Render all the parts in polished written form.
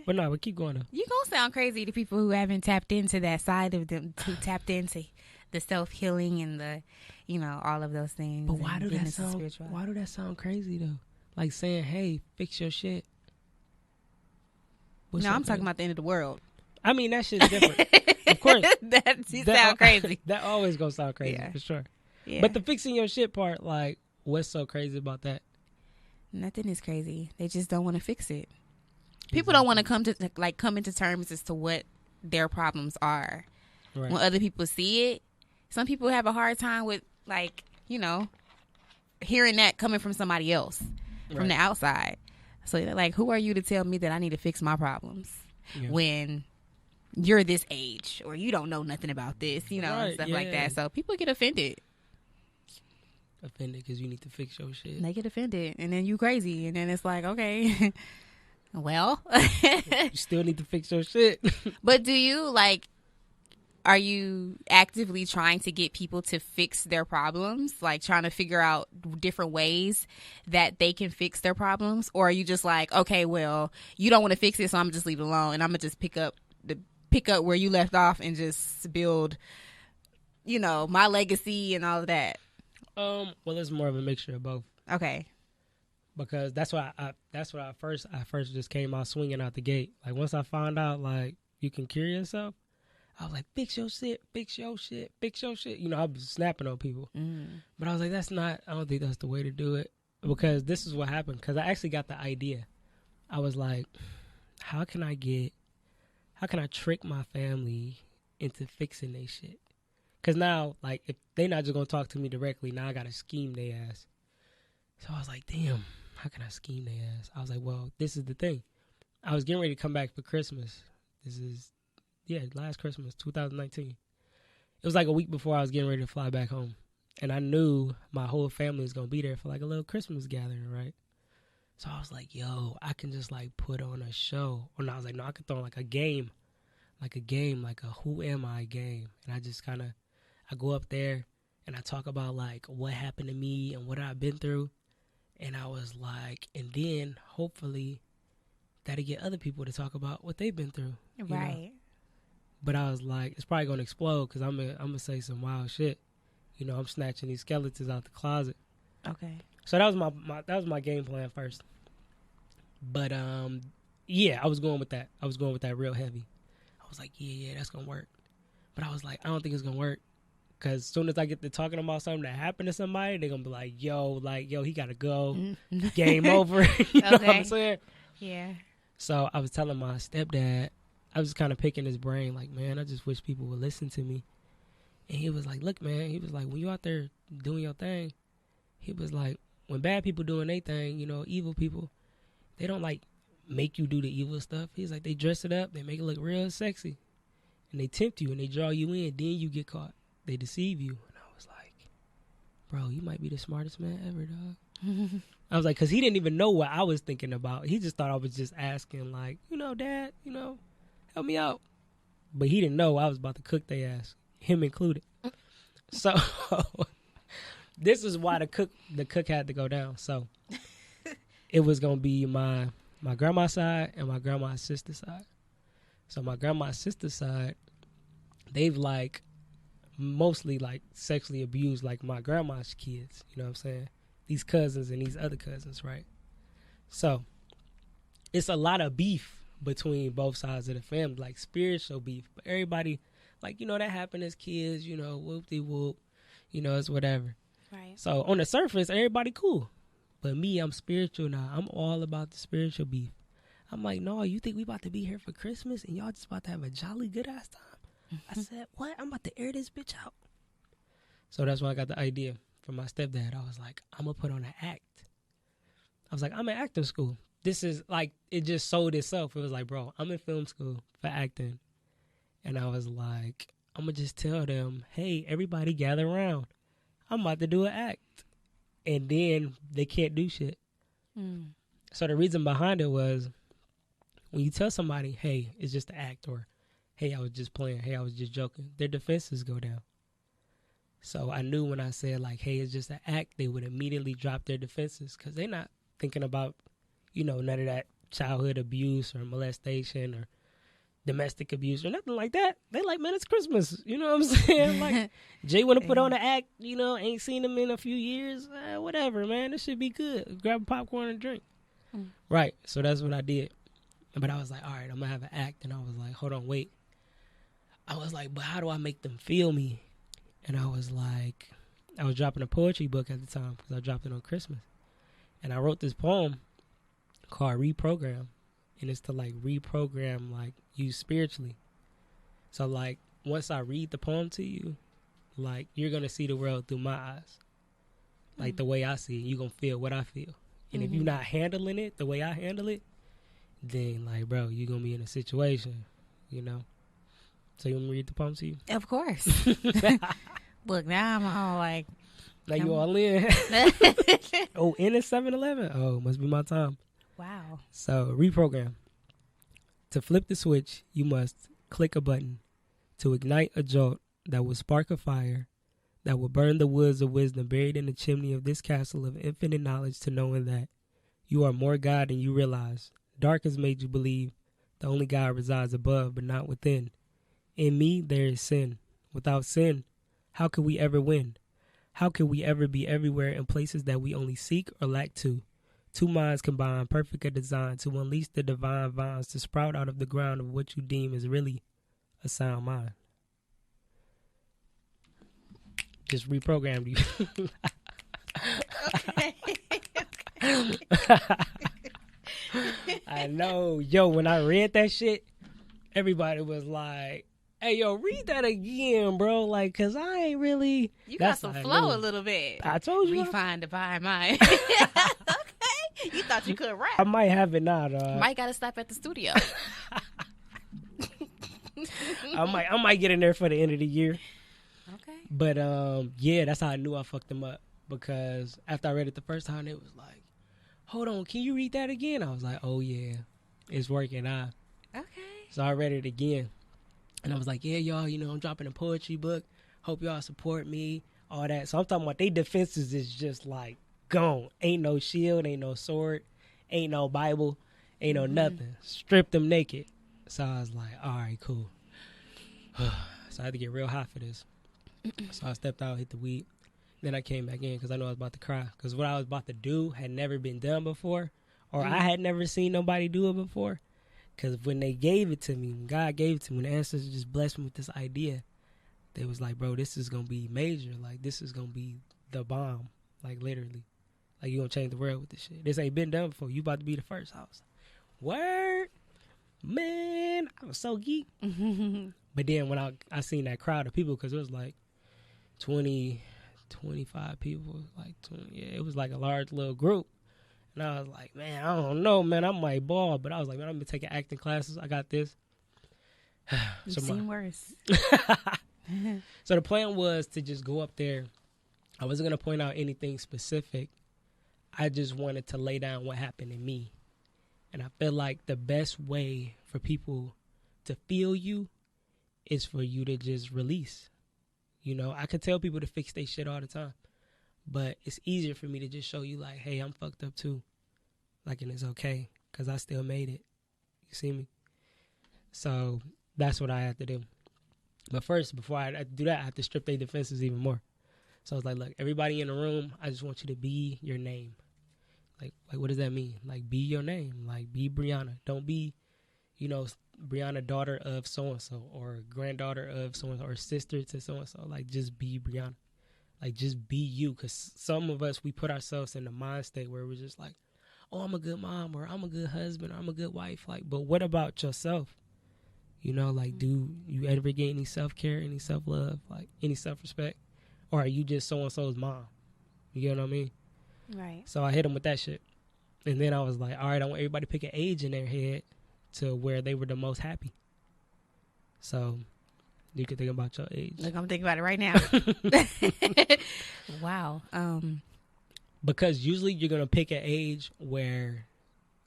But no, we keep going though. You gonna sound crazy to people who haven't tapped into that side of them, who tapped into the self-healing and the, all of those things. But why do that sound crazy though? Like saying, hey, fix your shit. No, I'm talking about the end of the world. I mean, that shit's different. Of course. that sound crazy. That always gonna sound crazy, for sure. Yeah. But the fixing your shit part, like, what's so crazy about that? Nothing is crazy. They just don't want to fix it. People don't want to come into terms as to what their problems are. Right. When other people see it, some people have a hard time with, hearing that coming from somebody else, from the outside. So they're like, who are you to tell me that I need to fix my problems when you're this age or you don't know nothing about this, and stuff like that. So people get offended. Offended because you need to fix your shit. They get offended, and then you crazy, and then it's like, okay, well, you still need to fix your shit. But do you are you actively trying to get people to fix their problems, like trying to figure out different ways that they can fix their problems, or are you just like, okay, well, you don't want to fix it, so I'm gonna just leave it alone, and I'm gonna just pick up where you left off and just build, my legacy and all of that? Well, it's more of a mixture of both. Okay. Because that's why I first just came out swinging out the gate. Like once I found out like you can cure yourself, I was like, fix your shit, fix your shit, fix your shit. I was snapping on people, but I was like, I don't think that's the way to do it, because this is what happened. Because I actually got the idea. I was like, how can I trick my family into fixing their shit? Because now, like, if they not just going to talk to me directly, now I got to scheme their ass. So I was like, damn, how can I scheme their ass? I was like, well, this is the thing. I was getting ready to come back for Christmas. Last Christmas, 2019. It was like a week before I was getting ready to fly back home. And I knew my whole family was going to be there for like a little Christmas gathering, right? So I was like, yo, I can just like put on a show. Or no, I was like, no, I could throw like a game, like a who am I game. And I just I go up there and I talk about like what happened to me and what I've been through. And I was like, and then hopefully that'll get other people to talk about what they've been through. Right. But I was like, it's probably going to explode because I'm gonna say some wild shit. I'm snatching these skeletons out the closet. Okay. So that was my game plan first. But I was going with that. I was going with that real heavy. I was like, yeah, that's going to work. But I was like, I don't think it's going to work. Because as soon as I get to talking about something that happened to somebody, they're going to be like, yo, he got to go. Game over. You know what I'm saying? Yeah. So I was telling my stepdad, I was kind of picking his brain, like, man, I just wish people would listen to me. And he was like, look, man, he was like, when you out there doing your thing, he was like, when bad people doing their thing, evil people, they don't like make you do the evil stuff. He's like, they dress it up, they make it look real sexy, and they tempt you and they draw you in, then you get caught. They deceive you. And I was like, bro, you might be the smartest man ever, dog. I was like, because he didn't even know what I was thinking about. He just thought I was just asking, like, Dad, help me out. But he didn't know I was about to cook their ass, him included. So this is why the cook had to go down. So it was going to be my grandma's side and my grandma's sister's side. So my grandma's sister's side, they've like mostly like sexually abused like my grandma's kids. You know what I'm saying? These cousins and these other cousins, right? So it's a lot of beef between both sides of the family, like spiritual beef. But everybody, like, that happened as kids, whoop-de-whoop, it's whatever. Right. So on the surface, everybody cool. But me, I'm spiritual now. I'm all about the spiritual beef. I'm like, no, you think we about to be here for Christmas and y'all just about to have a jolly good ass time? I said, what? I'm about to air this bitch out. So that's why I got the idea from my stepdad. I was like, I'm going to put on an act. I was like, I'm in acting school. This is like, it just sold itself. It was like, bro, I'm in film school for acting. And I was like, I'm going to just tell them, hey, everybody gather around. I'm about to do an act. And then they can't do shit. So the reason behind it was when you tell somebody, hey, it's just an act, or hey, I was just playing, hey, I was just joking, their defenses go down. So I knew when I said, like, hey, it's just an act, they would immediately drop their defenses because they're not thinking about, none of that childhood abuse or molestation or domestic abuse or nothing like that. They like, man, it's Christmas. You know what I'm saying? Like, Jay want to put on an act, you know, ain't seen him in a few years. Whatever, man. This should be good. Grab a popcorn and drink. Right. So that's what I did. But I was like, all right, I'm going to have an act. And I was like, hold on, wait. I was like, but how do I make them feel me? And I was like, I was dropping a poetry book at the time because I dropped it on Christmas. And I wrote this poem called Reprogram. And it's to, like, reprogram, like, you spiritually. So, like, once I read the poem to you, like, you're going to see the world through my eyes. Like, the way I see it, you're going to feel what I feel. And if you're not handling it the way I handle it, then, like, bro, you're going to be in a situation, you know? So, you want me to read the poem to you? Of course. Look, now I'm all like... Now you all in. Oh, in at 7-Eleven? Oh, must be my time. Wow. So, reprogram. To flip the switch, you must click a button to ignite a jolt that will spark a fire that will burn the woods of wisdom buried in the chimney of this castle of infinite knowledge, to knowing that you are more God than you realize. Dark has made you believe the only God resides above but not within. In me there is sin. Without sin, how could we ever win? How could we ever be everywhere in places that we only seek or lack to? Two minds combine, perfect a design to unleash the divine vines to sprout out of the ground of what you deem is really a sound mind. Just reprogrammed you. I know. Yo, when I read that shit, everybody was like, hey, yo, read that again, bro. Like, because I ain't really... You got some flow a little bit. I told you. Refine divine mind. Okay. You thought you could rap. I might have it now, dog. Might got to stop at the studio. I might get in there for the end of the year. Okay. But, yeah, that's how I knew I fucked them up. Because after I read it the first time, it was like, hold on, can you read that again? I was like, oh, yeah, it's working out. Okay. So I read it again. And I was like, yeah, y'all, you know, I'm dropping a poetry book. Hope y'all support me, all that. So I'm talking about they defenses is just like gone. Ain't no shield, ain't no sword, ain't no Bible, ain't no nothing. Strip them naked. So I was like, all right, cool. So I had to get real high for this. So I stepped out, hit the weed. Then I came back in because I knew I was about to cry. Because what I was about to do had never been done before, or I had never seen nobody do it before. Because when they gave it to me, when God gave it to me, when the ancestors just blessed me with this idea, they was like, bro, this is going to be major. Like, this is going to be the bomb. Like, literally. Like, you going to change the world with this shit. This ain't been done before. You about to be the first house. Word? Man, I was so geek. But then when I seen that crowd of people, because it was like 20, 25 people. Like 20, yeah, it was like a large little group. And I was like, man, I don't know, man. I might ball. But I was like, man, I'm going to take acting classes. I got this. You've seen worse. So the plan was to just go up there. I wasn't going to point out anything specific. I just wanted to lay down what happened to me. And I feel like the best way for people to feel you is for you to just release. You know, I could tell people to fix their shit all the time. But it's easier for me to just show you, like, hey, I'm fucked up too. Like, and it's okay, because I still made it. You see me? So that's what I had to do. But first, before I do that, I have to strip their defenses even more. So I was like, look, everybody in the room, I just want you to be your name. Like what does that mean? Like, be your name. Like, be Brianna. Don't be, you know, Brianna, daughter of so-and-so, or granddaughter of so-and-so, or sister to so-and-so. Like, just be Brianna. Like, just be you. Because some of us, we put ourselves in the mind state where we're just like, oh, I'm a good mom, or I'm a good husband, or I'm a good wife. Like, but what about yourself? You know, like, do you ever get any self-care, any self-love, like, any self-respect? Or are you just so-and-so's mom? You get what I mean? Right. So I hit them with that shit. And then I was like, all right, I want everybody to pick an age in their head to where they were the most happy. So you can think about your age. Look, I'm thinking about it right now. Wow. Because usually you're going to pick an age where,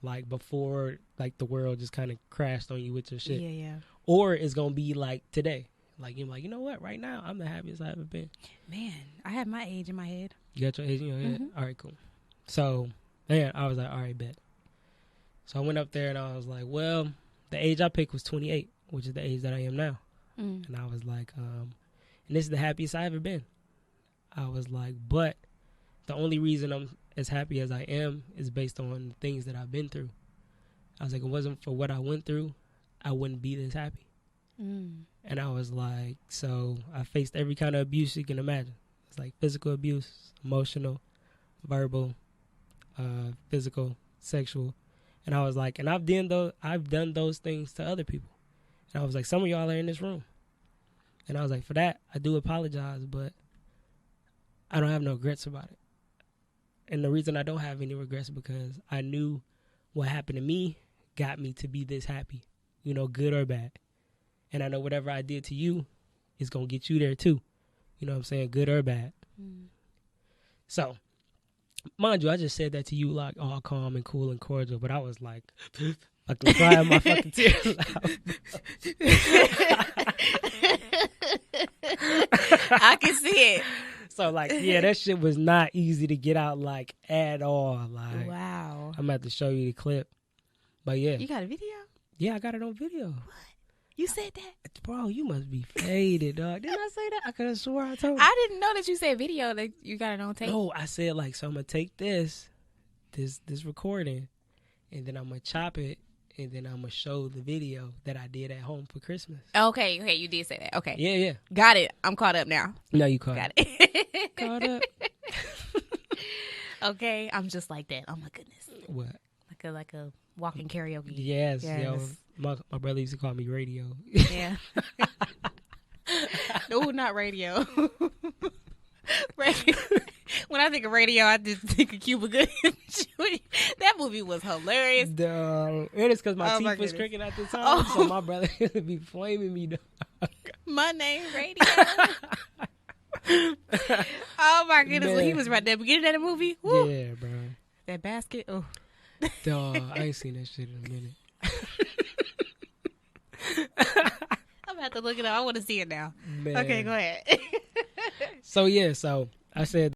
like, before, like, the world just kind of crashed on you with your shit. Yeah. Or it's going to be like today. Like, you're like, you know what? Right now, I'm the happiest I've ever been. Man, I have my age in my head. You got your age in your head? All right, cool. So, man, I was like, all right, bet. So I went up there and I was like, well, the age I picked was 28, which is the age that I am now. Mm. And I was like, and this is the happiest I've ever been. I was like, but the only reason I'm as happy as I am is based on the things that I've been through. I was like, it wasn't for what I went through, I wouldn't be this happy. Mm. And I was like, so I faced every kind of abuse you can imagine. It's like physical abuse, emotional, verbal, physical, sexual. And I was like, and I've done those things to other people. And I was like, some of y'all are in this room. And I was like, for that, I do apologize, but I don't have no regrets about it. And the reason I don't have any regrets because I knew what happened to me got me to be this happy, you know, good or bad. And I know whatever I did to you is going to get you there too. You know what I'm saying? Good or bad. Mm. So, mind you, I just said that to you like all calm and cool and cordial, but I was like, fucking crying my fucking tears out. I can see it. So like, yeah, that shit was not easy to get out like at all. Like, wow. I'm about to show you the clip. But yeah. You got a video? Yeah, I got it on video. What? You said that? Bro, you must be faded, dog. Didn't I say that? I could have swore I told you. I didn't know that you said video, that you got it on tape. No, I said like, so I'm going to take this recording, and then I'm going to chop it, and then I'm going to show the video that I did at home for Christmas. Okay, you did say that. Okay. Yeah. Got it. I'm caught up now. No, you caught Got it. it. Caught up. Okay, I'm just like that. Oh my goodness. What? Like a walking karaoke. Yes. Yo, my brother used to call me radio. Yeah. No, not radio. Radio. When I think of radio, I just think of Cuba Gooding. That movie was hilarious. Dog. It is because my teeth was cricking at the time, so my brother would be flaming me, dog. My name, radio. Oh my goodness, when he was right there beginning of the movie. Woo. Yeah, bro. That basket. Oh. Dog, I ain't seen that shit in a minute. I'm about to look it up. I want to see it now. Man. Okay, go ahead. So I said